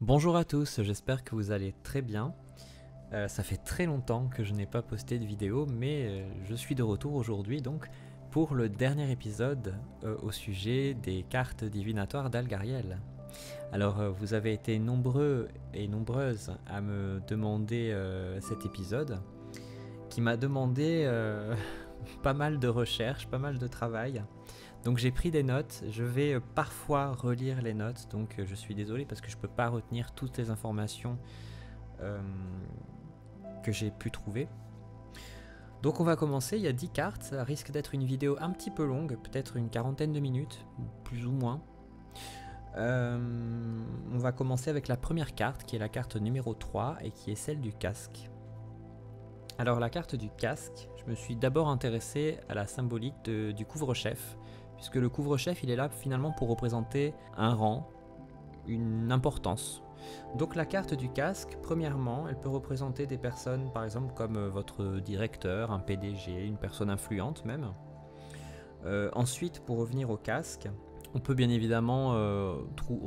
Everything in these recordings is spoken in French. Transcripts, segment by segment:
Bonjour à tous, j'espère que vous allez très bien. Ça fait très longtemps que je n'ai pas posté de vidéo, mais je suis de retour aujourd'hui donc pour le dernier épisode au sujet des cartes divinatoires d'Algariel. Alors vous avez été nombreux et nombreuses à me demander cet épisode, qui m'a demandé pas mal de recherches, pas mal de travail. Donc j'ai pris des notes, je vais parfois relire les notes, donc je suis désolé parce que je peux pas retenir toutes les informations euh, que j'ai pu trouver. Donc on va commencer, il y a 10 cartes, ça risque d'être une vidéo un petit peu longue, peut-être une quarantaine de minutes, plus ou moins. On va commencer avec la première carte, qui est la carte numéro 3, et qui est celle du casque. Alors la carte du casque, je me suis d'abord intéressé à la symbolique du couvre-chef, puisque le couvre-chef il est là finalement pour représenter un rang, une importance. Donc la carte du casque, premièrement, elle peut représenter des personnes par exemple comme votre directeur, un PDG, une personne influente même. Ensuite, pour revenir au casque, on peut bien évidemment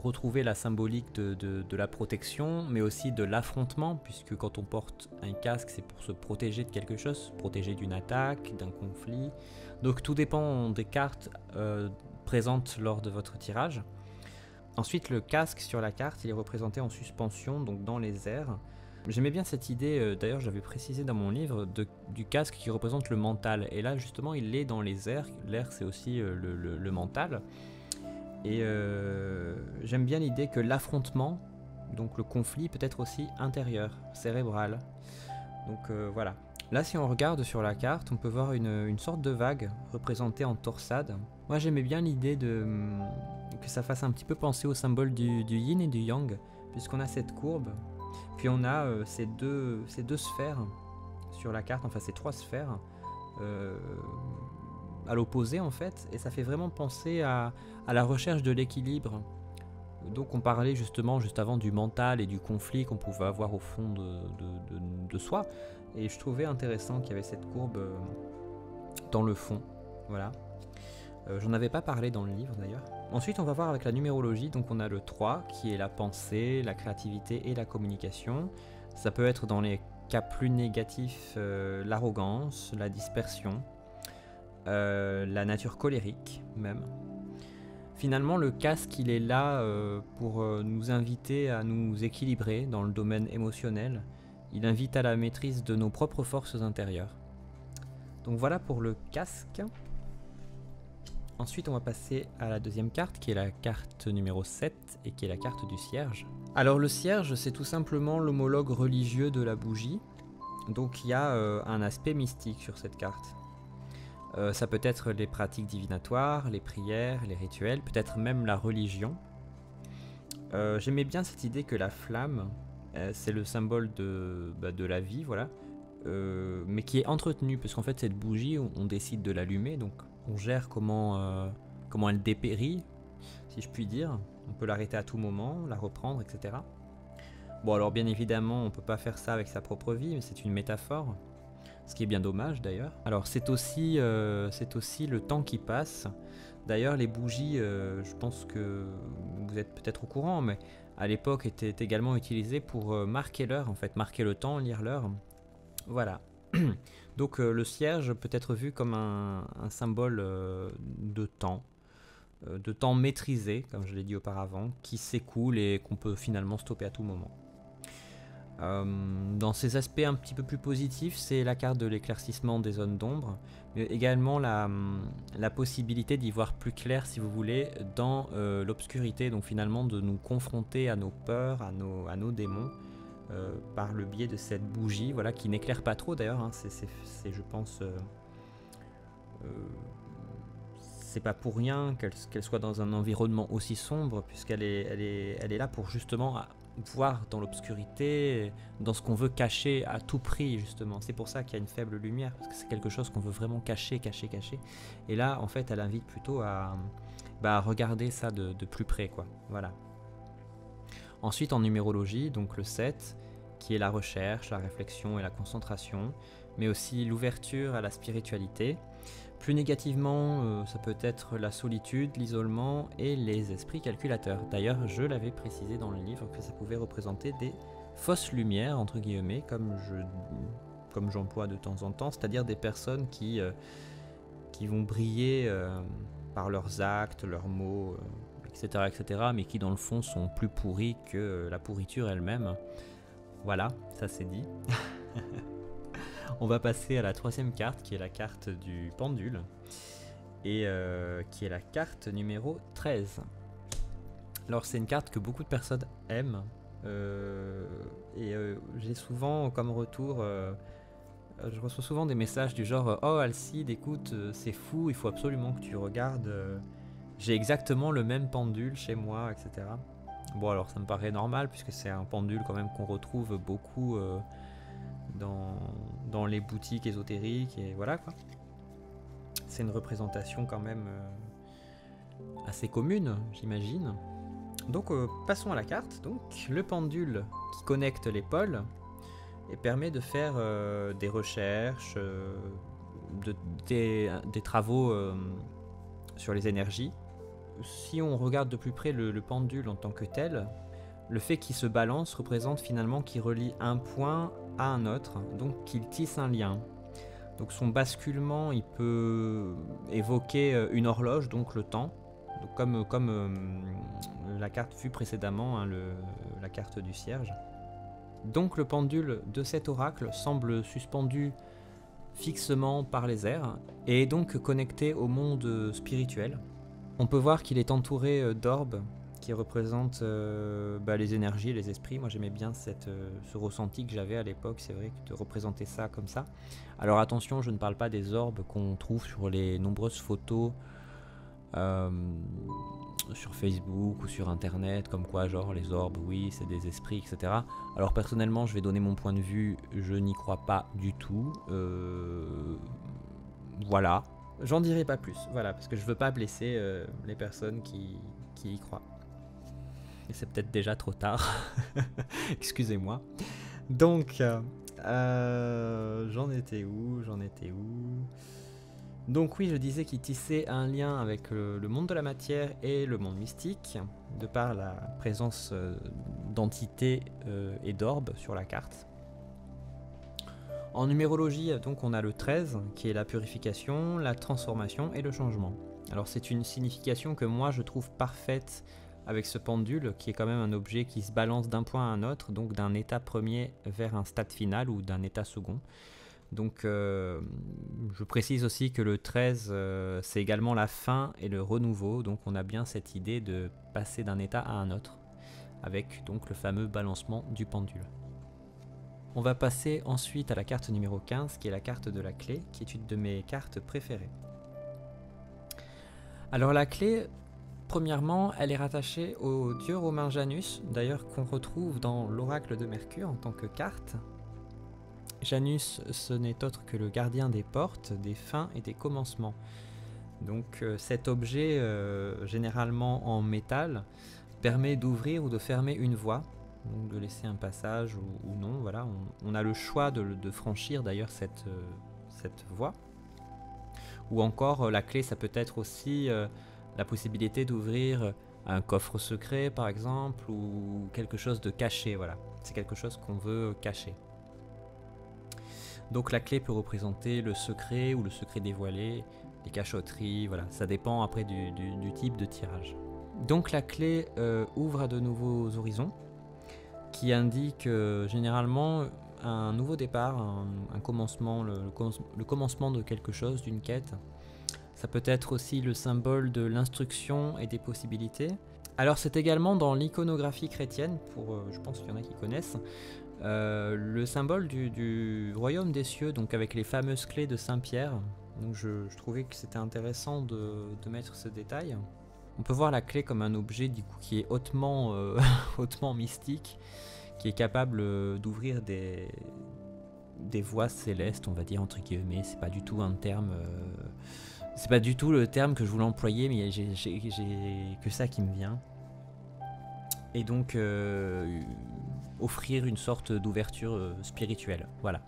retrouver la symbolique de la protection, mais aussi de l'affrontement, puisque quand on porte un casque, c'est pour se protéger de quelque chose, se protéger d'une attaque, d'un conflit. Donc tout dépend des cartes présentes lors de votre tirage. Ensuite, le casque sur la carte, il est représenté en suspension, donc dans les airs. J'aimais bien cette idée, d'ailleurs j'avais précisé dans mon livre, du casque qui représente le mental. Et là justement il est dans les airs, l'air c'est aussi le mental. Et j'aime bien l'idée que l'affrontement, donc le conflit, peut être aussi intérieur, cérébral. Donc voilà. Là, si on regarde sur la carte, on peut voir une sorte de vague représentée en torsade. Moi, j'aimais bien l'idée que ça fasse un petit peu penser au symbole du yin et du yang, puisqu'on a cette courbe, puis on a ces deux sphères sur la carte, enfin ces trois sphères, à l'opposé en fait, et ça fait vraiment penser à la recherche de l'équilibre. Donc on parlait justement juste avant du mental et du conflit qu'on pouvait avoir au fond de soi, et je trouvais intéressant qu'il y avait cette courbe dans le fond, voilà. J'en avais pas parlé dans le livre d'ailleurs. Ensuite on va voir avec la numérologie, donc on a le 3 qui est la pensée, la créativité et la communication. Ça peut être dans les cas plus négatifs l'arrogance, la dispersion, la nature colérique même. Finalement, le casque, il est là pour nous inviter à nous équilibrer dans le domaine émotionnel. Il invite à la maîtrise de nos propres forces intérieures. Donc voilà pour le casque. Ensuite, on va passer à la deuxième carte, qui est la carte numéro 7, et qui est la carte du cierge. Alors le cierge, c'est tout simplement l'homologue religieux de la bougie. Donc il y a un aspect mystique sur cette carte. Ça peut être les pratiques divinatoires, les prières, les rituels, peut-être même la religion. J'aimais bien cette idée que la flamme, c'est le symbole de la vie, voilà, mais qui est entretenue, parce qu'en fait cette bougie, on décide de l'allumer, donc on gère comment elle dépérit, si je puis dire. On peut l'arrêter à tout moment, la reprendre, etc. Bon alors bien évidemment, on peut pas faire ça avec sa propre vie, mais c'est une métaphore. Ce qui est bien dommage d'ailleurs. Alors c'est aussi le temps qui passe. D'ailleurs les bougies, je pense que vous êtes peut-être au courant, mais à l'époque étaient également utilisées pour marquer l'heure, en fait, marquer le temps, lire l'heure. Voilà. Donc le cierge peut être vu comme un symbole de temps maîtrisé, comme je l'ai dit auparavant, qui s'écoule et qu'on peut finalement stopper à tout moment. Dans ces aspects un petit peu plus positifs, c'est la carte de l'éclaircissement des zones d'ombre, mais également la possibilité d'y voir plus clair, si vous voulez, dans l'obscurité, donc finalement de nous confronter à nos peurs, à nos démons, par le biais de cette bougie, voilà, qui n'éclaire pas trop d'ailleurs, hein, c'est je pense, c'est pas pour rien qu'elle soit dans un environnement aussi sombre, puisqu'elle est là pour justement voir dans l'obscurité, dans ce qu'on veut cacher à tout prix justement. C'est pour ça qu'il y a une faible lumière, parce que c'est quelque chose qu'on veut vraiment cacher. Et là, en fait, elle invite plutôt à regarder ça de plus près, quoi. Voilà. Ensuite, en numérologie, donc le 7, qui est la recherche, la réflexion et la concentration, mais aussi l'ouverture à la spiritualité. Plus négativement, ça peut être la solitude, l'isolement et les esprits calculateurs. D'ailleurs, je l'avais précisé dans le livre que ça pouvait représenter des fausses lumières, entre guillemets, comme j'emploie de temps en temps, c'est-à-dire des personnes qui vont briller par leurs actes, leurs mots, etc., etc., mais qui dans le fond sont plus pourris que la pourriture elle-même. Voilà, ça c'est dit. On va passer à la troisième carte, qui est la carte du pendule, et qui est la carte numéro 13. Alors c'est une carte que beaucoup de personnes aiment, j'ai souvent comme retour, je reçois souvent des messages du genre « Oh Alcide, écoute, c'est fou, il faut absolument que tu regardes, j'ai exactement le même pendule chez moi, etc. » Bon alors ça me paraît normal, puisque c'est un pendule quand même qu'on retrouve beaucoup dans les boutiques ésotériques, et voilà quoi. C'est une représentation quand même assez commune, j'imagine. Donc passons à la carte. Donc le pendule qui connecte les pôles et permet de faire des recherches, des travaux sur les énergies. Si on regarde de plus près le pendule en tant que tel, le fait qu'il se balance représente finalement qu'il relie un point à un autre, donc qu'il tisse un lien. Donc son basculement, il peut évoquer une horloge, donc le temps, donc comme la carte vue précédemment, hein, la carte du cierge. Donc le pendule de cet oracle semble suspendu fixement par les airs et est donc connecté au monde spirituel. On peut voir qu'il est entouré d'orbes qui représentent les énergies, les esprits. Moi j'aimais bien ce ressenti que j'avais à l'époque, c'est vrai, de représenter ça comme ça. Alors attention, je ne parle pas des orbes qu'on trouve sur les nombreuses photos sur Facebook ou sur internet, comme quoi genre les orbes, oui, c'est des esprits, etc. Alors personnellement, je vais donner mon point de vue, je n'y crois pas du tout. Voilà, j'en dirai pas plus, voilà, parce que je veux pas blesser les personnes qui y croient. Et c'est peut-être déjà trop tard, excusez-moi. Donc, j'en étais où Donc oui, je disais qu'il tissait un lien avec le monde de la matière et le monde mystique, de par la présence d'entités et d'orbes sur la carte. En numérologie, donc, on a le 13, qui est la purification, la transformation et le changement. Alors c'est une signification que moi je trouve parfaite avec ce pendule, qui est quand même un objet qui se balance d'un point à un autre, donc d'un état premier vers un stade final ou d'un état second. Donc je précise aussi que le 13 c'est également la fin et le renouveau, donc on a bien cette idée de passer d'un état à un autre, avec donc le fameux balancement du pendule. On va passer ensuite à la carte numéro 15, qui est la carte de la clé, qui est une de mes cartes préférées. Alors la clé, premièrement, elle est rattachée au dieu romain Janus, d'ailleurs qu'on retrouve dans l'oracle de Mercure en tant que carte. Janus, ce n'est autre que le gardien des portes, des fins et des commencements. Donc cet objet, généralement en métal, permet d'ouvrir ou de fermer une voie, donc de laisser un passage ou non. Voilà, on a le choix de franchir d'ailleurs cette voie. Ou encore, la clé, ça peut être aussi la possibilité d'ouvrir un coffre secret, par exemple, ou quelque chose de caché. Voilà, c'est quelque chose qu'on veut cacher. Donc la clé peut représenter le secret ou le secret dévoilé, les cachotteries, voilà, ça dépend après du type de tirage. Donc la clé ouvre à de nouveaux horizons, qui indique généralement un nouveau départ, un commencement, le commencement de quelque chose, d'une quête. Ça peut être aussi le symbole de l'instruction et des possibilités. Alors c'est également dans l'iconographie chrétienne, je pense qu'il y en a qui connaissent, le symbole du royaume des cieux, donc avec les fameuses clés de Saint-Pierre. Donc je trouvais que c'était intéressant de mettre ce détail. On peut voir la clé comme un objet du coup, qui est hautement mystique, qui est capable d'ouvrir des voies célestes, on va dire entre guillemets. C'est pas du tout un terme, c'est pas du tout le terme que je voulais employer, mais j'ai que ça qui me vient. Et donc offrir une sorte d'ouverture spirituelle. Voilà.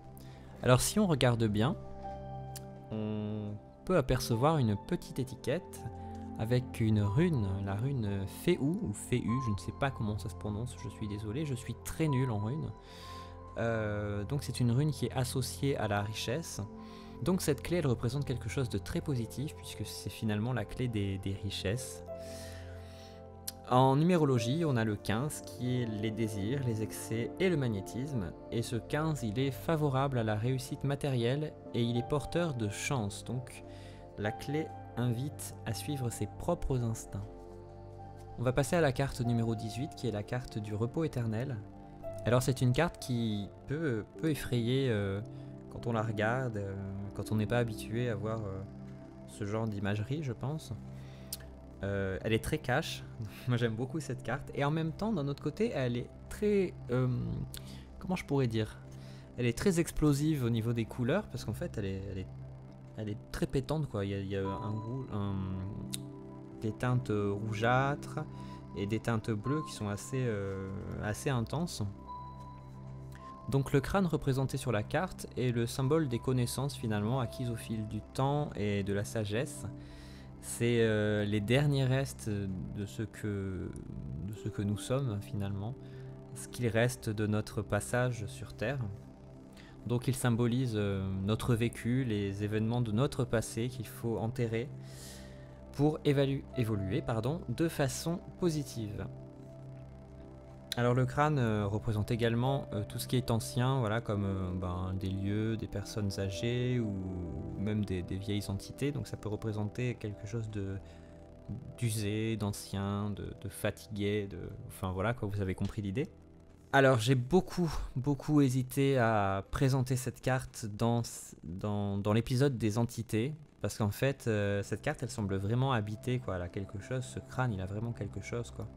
Alors si on regarde bien, on peut apercevoir une petite étiquette avec une rune, la rune Féu ou Féu, je ne sais pas comment ça se prononce, je suis désolé, je suis très nul en rune. Donc c'est une rune qui est associée à la richesse. Donc cette clé elle représente quelque chose de très positif puisque c'est finalement la clé des richesses. En numérologie, on a le 15 qui est les désirs, les excès et le magnétisme. Et ce 15, il est favorable à la réussite matérielle et il est porteur de chance. Donc la clé invite à suivre ses propres instincts. On va passer à la carte numéro 18 qui est la carte du repos éternel. Alors c'est une carte qui peut effrayer quand on la regarde, quand on n'est pas habitué à voir ce genre d'imagerie, je pense. Elle est très cash, moi j'aime beaucoup cette carte, et en même temps d'un autre côté elle est très, comment je pourrais dire, elle est très explosive au niveau des couleurs, parce qu'en fait elle est très pétante quoi, il y a des teintes rougeâtres et des teintes bleues qui sont assez intenses. Donc le crâne représenté sur la carte est le symbole des connaissances finalement acquises au fil du temps et de la sagesse. C'est les derniers restes de ce que nous sommes finalement, ce qu'il reste de notre passage sur Terre. Donc il symbolise notre vécu, les événements de notre passé qu'il faut enterrer pour évoluer de façon positive. Alors le crâne représente également tout ce qui est ancien, voilà, comme des lieux, des personnes âgées ou même des vieilles entités. Donc ça peut représenter quelque chose d'usé, d'ancien, de fatigué, enfin voilà quoi, vous avez compris l'idée. Alors j'ai beaucoup hésité à présenter cette carte dans l'épisode des entités, parce qu'en fait cette carte elle semble vraiment habitée quoi, elle a quelque chose, ce crâne il a vraiment quelque chose quoi.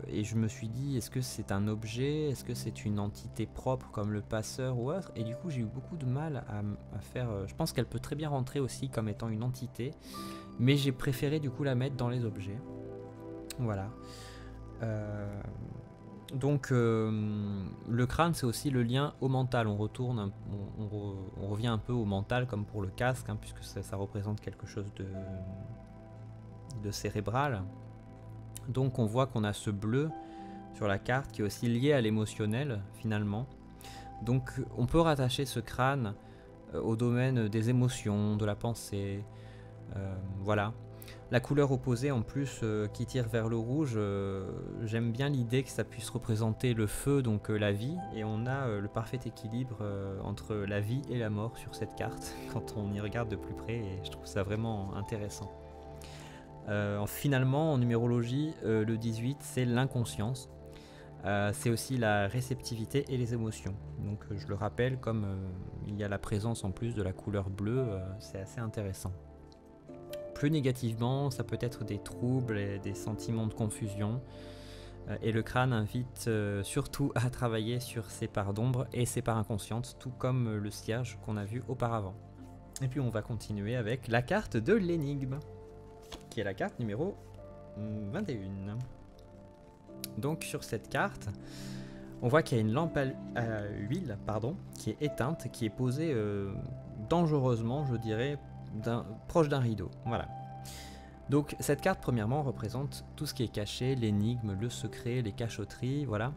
Et je me suis dit, est-ce que c'est un objet, est-ce que c'est une entité propre comme le passeur ou autre, et du coup j'ai eu beaucoup de mal à faire, je pense qu'elle peut très bien rentrer aussi comme étant une entité, mais j'ai préféré du coup la mettre dans les objets, voilà. Donc le crâne c'est aussi le lien au mental, on revient un peu au mental comme pour le casque, hein, puisque ça représente quelque chose de cérébral. Donc on voit qu'on a ce bleu sur la carte qui est aussi lié à l'émotionnel finalement. Donc on peut rattacher ce crâne au domaine des émotions, de la pensée, voilà. La couleur opposée en plus qui tire vers le rouge, j'aime bien l'idée que ça puisse représenter le feu, donc la vie, et on a le parfait équilibre entre la vie et la mort sur cette carte quand on y regarde de plus près, et je trouve ça vraiment intéressant. Finalement, en numérologie, le 18, c'est l'inconscience. C'est aussi la réceptivité et les émotions. Donc je le rappelle, comme il y a la présence en plus de la couleur bleue, c'est assez intéressant. Plus négativement, ça peut être des troubles et des sentiments de confusion. Et le crâne invite surtout à travailler sur ses parts d'ombre et ses parts inconscientes, tout comme le cierge qu'on a vu auparavant. Et puis on va continuer avec la carte de l'énigme, qui est la carte numéro 21. Donc sur cette carte, on voit qu'il y a une lampe à huile qui est éteinte, qui est posée dangereusement, je dirais, proche d'un rideau. Voilà. Donc cette carte, premièrement, représente tout ce qui est caché, l'énigme, le secret, les cachotteries, voilà.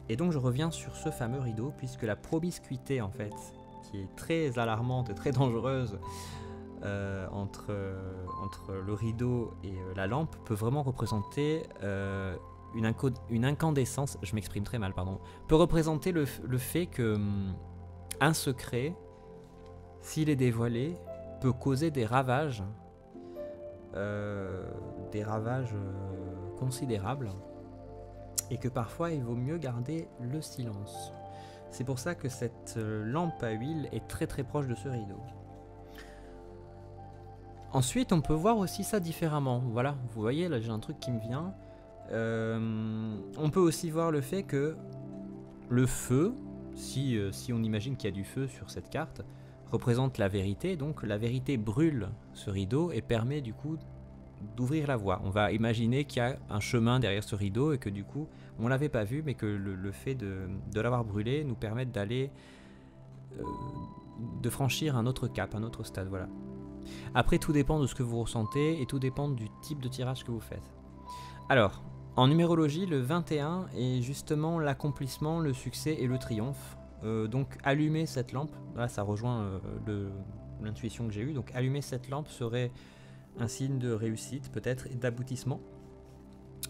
Et donc je reviens sur ce fameux rideau, puisque la promiscuité, en fait, qui est très alarmante et très dangereuse, entre le rideau et la lampe peut vraiment représenter une incandescence, je m'exprime très mal, pardon, peut représenter le fait que un secret, s'il est dévoilé, peut causer des ravages considérables, et que parfois il vaut mieux garder le silence. C'est pour ça que cette lampe à huile est très très proche de ce rideau. Ensuite, on peut voir aussi ça différemment. Voilà, vous voyez, là j'ai un truc qui me vient. On peut aussi voir le fait que le feu, si on imagine qu'il y a du feu sur cette carte, représente la vérité. Donc la vérité brûle ce rideau et permet du coup d'ouvrir la voie. On va imaginer qu'il y a un chemin derrière ce rideau et que du coup, on ne l'avait pas vu, mais que le fait de l'avoir brûlé nous permet d'aller de franchir un autre cap, un autre stade, voilà. Après, tout dépend de ce que vous ressentez et tout dépend du type de tirage que vous faites. Alors, en numérologie, le 21 est justement l'accomplissement, le succès et le triomphe. Donc, allumer cette lampe, là ça rejoint l'intuition que j'ai eue, donc allumer cette lampe serait un signe de réussite peut-être et d'aboutissement.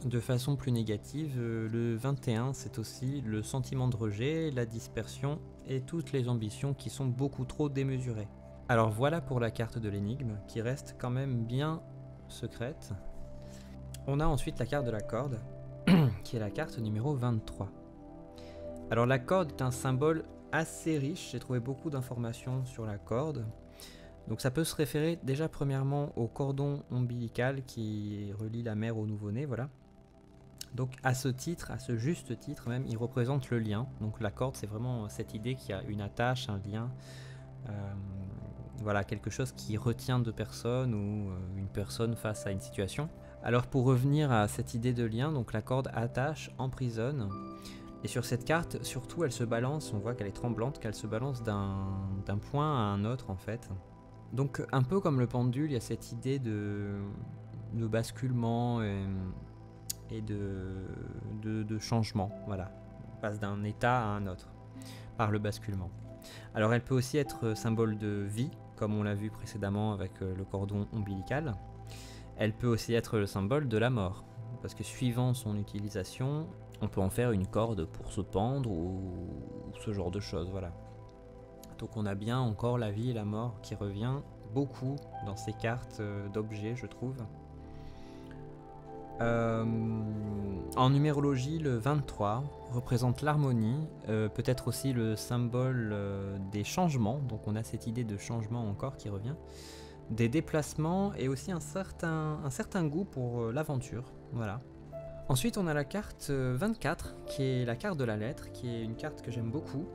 De façon plus négative, le 21 c'est aussi le sentiment de rejet, la dispersion et toutes les ambitions qui sont beaucoup trop démesurées. Alors voilà pour la carte de l'énigme qui reste quand même bien secrète. On a ensuite la carte de la corde qui est la carte numéro 23. Alors la corde est un symbole assez riche, j'ai trouvé beaucoup d'informations sur la corde. Donc ça peut se référer déjà premièrement au cordon ombilical qui relie la mère au nouveau-né, voilà. Donc à ce titre, à ce juste titre même, il représente le lien. Donc la corde c'est vraiment cette idée qu'il y a une attache, un lien, voilà, quelque chose qui retient deux personnes ou une personne face à une situation. Alors pour revenir à cette idée de lien, donc la corde attache, emprisonne. Et sur cette carte, surtout elle se balance, on voit qu'elle est tremblante, qu'elle se balance d'un point à un autre en fait. Donc un peu comme le pendule, il y a cette idée de basculement et de changement, voilà. On passe d'un état à un autre par le basculement. Alors elle peut aussi être symbole de vie, comme on l'a vu précédemment avec le cordon ombilical. Elle peut aussi être le symbole de la mort, parce que suivant son utilisation, on peut en faire une corde pour se pendre ou ce genre de choses, voilà. Donc on a bien encore la vie et la mort qui revient beaucoup dans ces cartes d'objets, je trouve. En numérologie, le 23 représente l'harmonie, peut-être aussi le symbole des changements, donc on a cette idée de changement encore qui revient, des déplacements et aussi un certain goût pour l'aventure, voilà. Ensuite on a la carte 24 qui est la carte de la lettre, qui est une carte que j'aime beaucoup,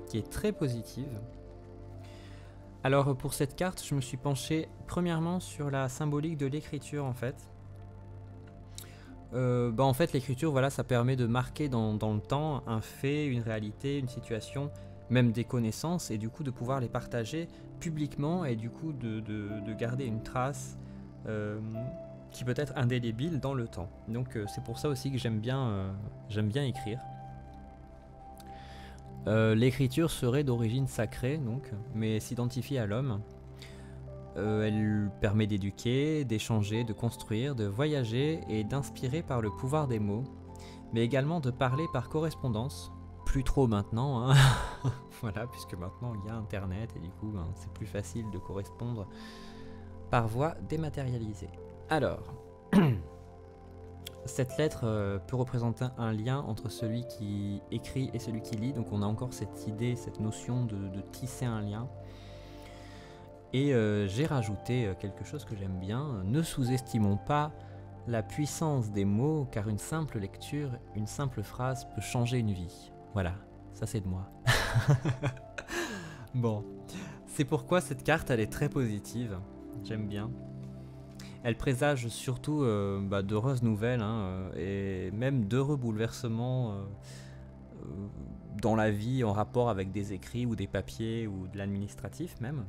qui est très positive. Alors pour cette carte, je me suis penché premièrement sur la symbolique de l'écriture en fait. En fait l'écriture, voilà, ça permet de marquer dans le temps un fait, une réalité, une situation, même des connaissances, et du coup de pouvoir les partager publiquement et du coup de garder une trace qui peut être indélébile dans le temps. Donc c'est pour ça aussi que j'aime bien écrire. L'écriture serait d'origine sacrée, donc, mais s'identifie à l'homme. Elle permet d'éduquer, d'échanger, de construire, de voyager et d'inspirer par le pouvoir des mots, mais également de parler par correspondance. Plus trop maintenant, hein. Voilà, puisque maintenant il y a Internet et du coup c'est plus facile de correspondre par voie dématérialisée. Alors, cette lettre peut représenter un lien entre celui qui écrit et celui qui lit, donc on a encore cette idée, cette notion de tisser un lien. Et j'ai rajouté quelque chose que j'aime bien, ne sous-estimons pas la puissance des mots, car une simple lecture, une simple phrase peut changer une vie. Voilà, ça c'est de moi. Bon, c'est pourquoi cette carte elle est très positive, j'aime bien. Elle présage surtout d'heureuses nouvelles hein, et même d'heureux bouleversements dans la vie en rapport avec des écrits ou des papiers ou de l'administratif même.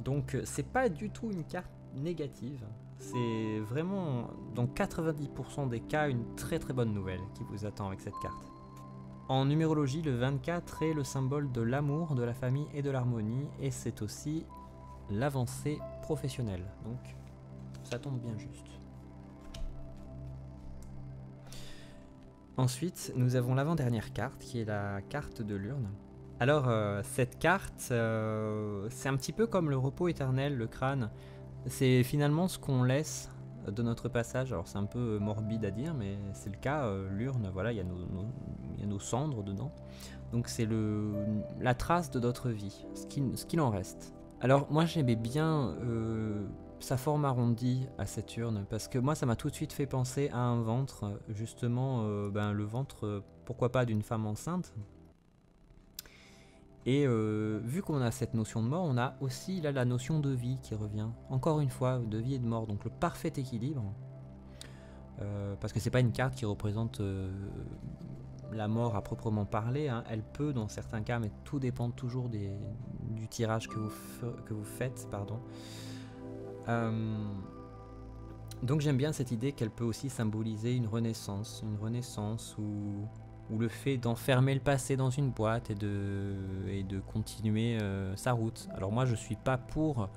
Donc c'est pas du tout une carte négative, c'est vraiment dans 90% des cas une très très bonne nouvelle qui vous attend avec cette carte. En numérologie, le 24 est le symbole de l'amour, de la famille et de l'harmonie, et c'est aussi l'avancée professionnelle, donc ça tombe bien juste. Ensuite, nous avons l'avant-dernière carte qui est la carte de l'urne. Alors, cette carte, c'est un petit peu comme le repos éternel, le crâne. C'est finalement ce qu'on laisse de notre passage. Alors, c'est un peu morbide à dire, mais c'est le cas. L'urne, voilà, il y a nos cendres dedans. Donc, c'est la trace de notre vie, ce qu'il en reste. Alors, moi, j'aimais bien sa forme arrondie à cette urne, parce que moi, ça m'a tout de suite fait penser à un ventre, justement, le ventre, pourquoi pas d'une femme enceinte. Et vu qu'on a cette notion de mort, on a aussi là la notion de vie qui revient. Encore une fois, de vie et de mort, donc le parfait équilibre. Parce que c'est pas une carte qui représente la mort à proprement parler, hein. Elle peut dans certains cas, mais tout dépend toujours du tirage que vous faites, pardon. Donc j'aime bien cette idée qu'elle peut aussi symboliser une renaissance ou le fait d'enfermer le passé dans une boîte et de continuer sa route. Alors moi je suis pas pour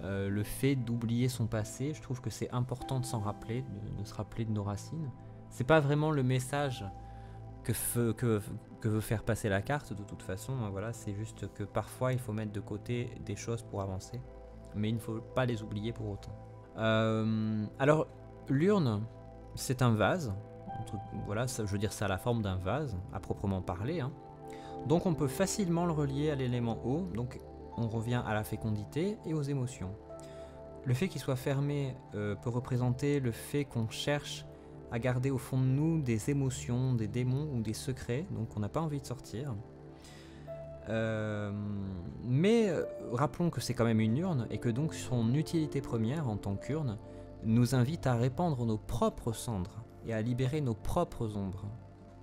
le fait d'oublier son passé, je trouve que c'est important de s'en rappeler, de se rappeler de nos racines. C'est pas vraiment le message que veut faire passer la carte de toute façon, voilà, c'est juste que parfois il faut mettre de côté des choses pour avancer, mais il ne faut pas les oublier pour autant. Alors l'urne, c'est un vase, voilà, ça, je veux dire, ça a la forme d'un vase à proprement parler, hein. Donc on peut facilement le relier à l'élément eau, donc on revient à la fécondité et aux émotions. Le fait qu'il soit fermé peut représenter le fait qu'on cherche à garder au fond de nous des émotions, des démons ou des secrets, donc on n'a pas envie de sortir. Mais rappelons que c'est quand même une urne et que donc son utilité première en tant qu'urne nous invite à répandre nos propres cendres et à libérer nos propres ombres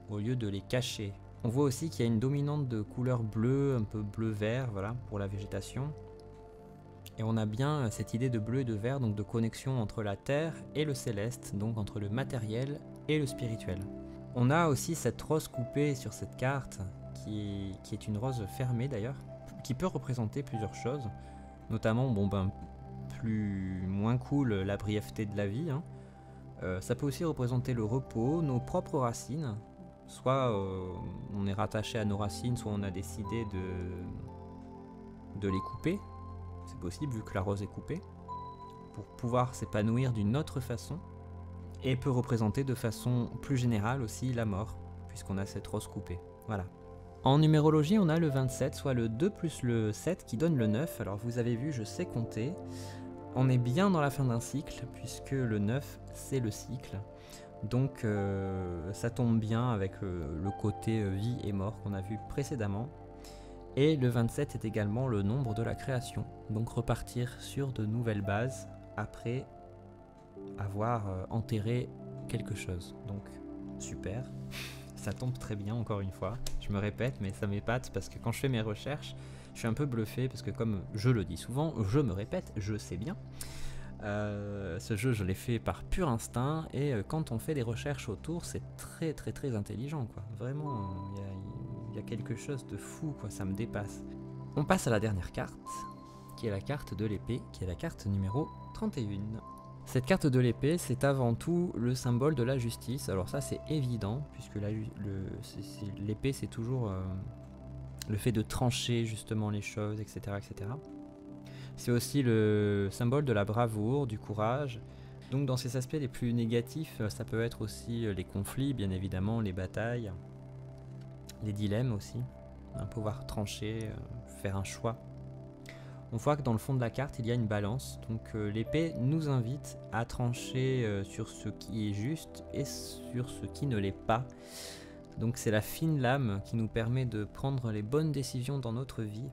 au lieu de les cacher. On voit aussi qu'il y a une dominante de couleur bleue, un peu bleu-vert, voilà, pour la végétation. Et on a bien cette idée de bleu et de vert, donc de connexion entre la terre et le céleste, donc entre le matériel et le spirituel. On a aussi cette rose coupée sur cette carte, qui est une rose fermée d'ailleurs, qui peut représenter plusieurs choses, notamment, moins cool, la brièveté de la vie, hein. Ça peut aussi représenter le repos, nos propres racines, soit on est rattaché à nos racines, soit on a décidé de les couper, c'est possible vu que la rose est coupée, pour pouvoir s'épanouir d'une autre façon, et peut représenter de façon plus générale aussi la mort, puisqu'on a cette rose coupée. Voilà. En numérologie, on a le 27, soit le 2 plus le 7 qui donne le 9. Alors vous avez vu, je sais compter. On est bien dans la fin d'un cycle, puisque le 9, c'est le cycle. Donc ça tombe bien avec le côté vie et mort qu'on a vu précédemment. Et le 27 est également le nombre de la création. Donc repartir sur de nouvelles bases après avoir enterré quelque chose. Donc super. Ça tombe très bien, encore une fois. Je me répète, mais ça m'épate parce que quand je fais mes recherches, je suis un peu bluffé parce que, comme je le dis souvent, je me répète, je sais bien. Ce jeu, je l'ai fait par pur instinct et quand on fait des recherches autour, c'est très très très intelligent, quoi. Vraiment, il y a quelque chose de fou, quoi. Ça me dépasse. On passe à la dernière carte, qui est la carte de l'épée, qui est la carte numéro 31. Cette carte de l'épée, c'est avant tout le symbole de la justice. Alors ça, c'est évident, puisque l'épée, c'est toujours le fait de trancher justement les choses, etc., etc. C'est aussi le symbole de la bravoure, du courage. Donc dans ses aspects les plus négatifs, ça peut être aussi les conflits, bien évidemment, les batailles, les dilemmes aussi, pouvoir trancher, faire un choix. On voit que dans le fond de la carte, il y a une balance, donc l'épée nous invite à trancher sur ce qui est juste et sur ce qui ne l'est pas. Donc c'est la fine lame qui nous permet de prendre les bonnes décisions dans notre vie.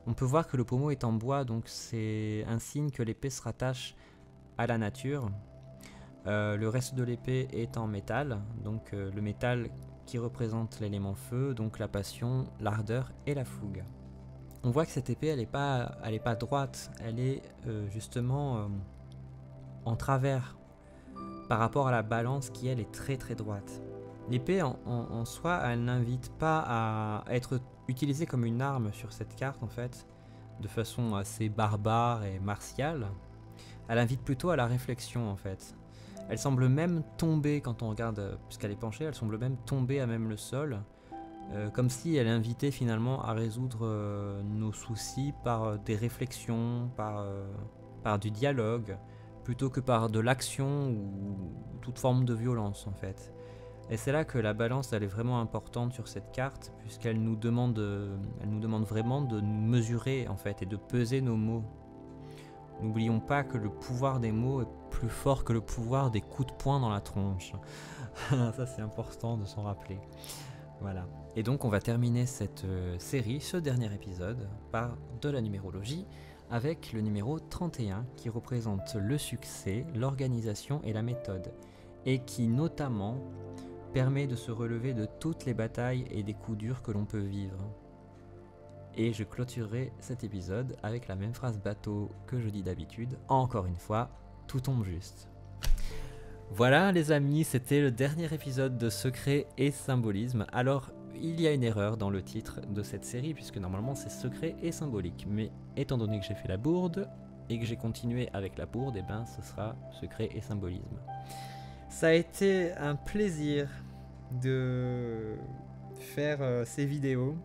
On peut voir que le pommeau est en bois, donc c'est un signe que l'épée se rattache à la nature. Le reste de l'épée est en métal, donc le métal qui représente l'élément feu, donc la passion, l'ardeur et la fougue. On voit que cette épée, elle est pas droite, elle est justement en travers par rapport à la balance qui, elle, est très très droite. L'épée en soi, elle n'invite pas à être utilisée comme une arme sur cette carte, en fait, de façon assez barbare et martiale. Elle invite plutôt à la réflexion, en fait. Elle semble même tomber, quand on regarde, puisqu'elle est penchée, elle semble même tomber à même le sol, comme si elle invitait finalement à résoudre nos soucis par des réflexions, par du dialogue, plutôt que par de l'action ou toute forme de violence, en fait. Et c'est là que la balance, elle est vraiment importante sur cette carte, puisqu'elle nous demande vraiment de nous mesurer, en fait, et de peser nos mots. N'oublions pas que le pouvoir des mots est plus fort que le pouvoir des coups de poing dans la tronche. Ça, c'est important de s'en rappeler. Voilà. Et donc, on va terminer cette série, ce dernier épisode, par de la numérologie, avec le numéro 31, qui représente le succès, l'organisation et la méthode, et qui, notamment, permet de se relever de toutes les batailles et des coups durs que l'on peut vivre. Et je clôturerai cet épisode avec la même phrase bateau que je dis d'habitude. Encore une fois, tout tombe juste. Voilà les amis, c'était le dernier épisode de Secret et Symbolisme. Alors, il y a une erreur dans le titre de cette série, puisque normalement c'est Secret et Symbolique. Mais étant donné que j'ai fait la bourde, et que j'ai continué avec la bourde, et ben ce sera Secret et Symbolisme. Ça a été un plaisir de faire ces vidéos,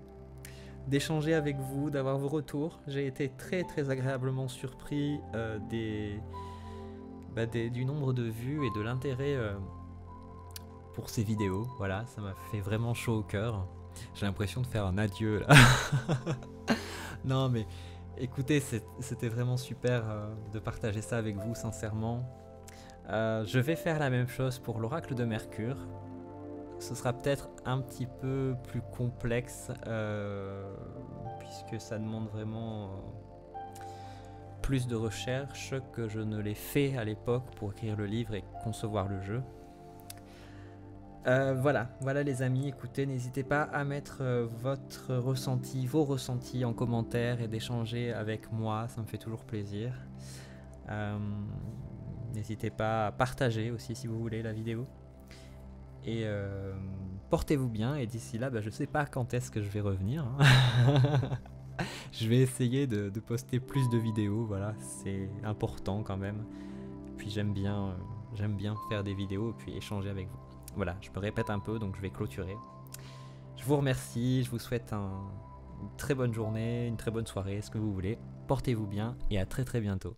d'échanger avec vous, d'avoir vos retours. J'ai été très très agréablement surpris du nombre de vues et de l'intérêt pour ces vidéos. Voilà, ça m'a fait vraiment chaud au cœur. J'ai l'impression de faire un adieu là. Non mais écoutez, c'était vraiment super de partager ça avec vous sincèrement. Je vais faire la même chose pour l'oracle de Mercure. Ce sera peut-être un petit peu plus complexe puisque ça demande vraiment plus de recherche que je ne l'ai fait à l'époque pour écrire le livre et concevoir le jeu. Voilà les amis, écoutez, n'hésitez pas à mettre vos ressentis en commentaire et d'échanger avec moi, ça me fait toujours plaisir. N'hésitez pas à partager aussi si vous voulez la vidéo. Et portez-vous bien, et d'ici là, je sais pas quand est-ce que je vais revenir. Je vais essayer de poster plus de vidéos, voilà, c'est important quand même. Puis j'aime bien faire des vidéos et puis échanger avec vous. Voilà, je me répète un peu, donc je vais clôturer. Je vous remercie, je vous souhaite une très bonne journée, une très bonne soirée, ce que vous voulez. Portez-vous bien et à très très bientôt.